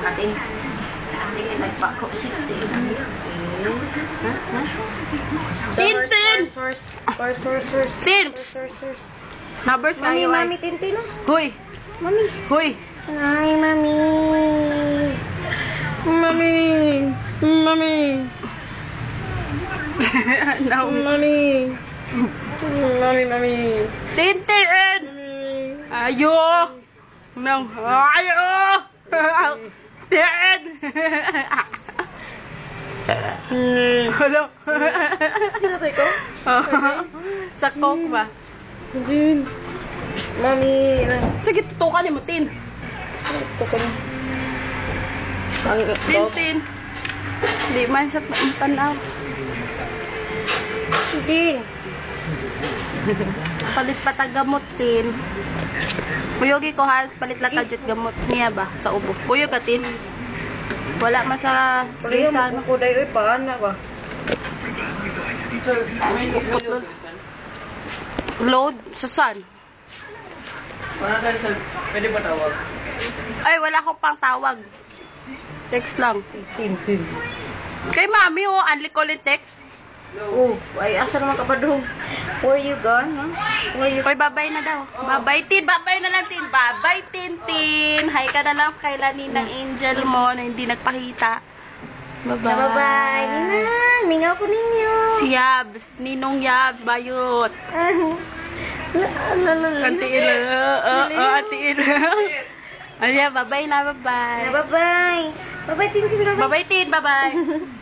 natin. Nagpako si Tin. Tin! Horse. Tin! Snabbers kayo. Mami, Tintin. Hoy! Mami. Hoy! Ay, Mami. Mami! No. Mami. Tintin! Ayo! Nang ayo! Tin! Hello? Kinatay ko? Sa coke ba? Tintin. Mami. Sige, tutukan niyo mo, Tin. Tukon. Tintin. Hindi man siya tanaw. Tintin. Palit pa tagamot, Tin. Kuyogi ko, Hans. Palit lang tadyot gamot niya ba? Sa ubo. Kuyog ka, Tin. Wala man sa Palihan stresa. mo ko dayo. Paana ba? Sir, may load. Load? Sa sun? Paano tayo, sir? Pwede ba tawag? Ay, wala akong pang tawag. Text lang. Tintin. Kay mami, oh. Unli call and text. Oh, ay asa naman ka pa doon? Where you gone, ha? Where you... Hoy, babay na daw. Babay, Tin. Babay na lang, Tin. Babay, Tintin. Hi ka na lang kay Laninang Angel mo na hindi nagpakita. Bye-bye. Bye-bye. Ninang, mingaw ko ninyo. Si Yabs. Ninong Yabs. Bayot. Antiin lang. Antiin lang. Ayan, babay na. Bye-bye. Bye-bye. Bye-bye, Tintin. Bye-bye. Bye-bye, Tin. Bye-bye.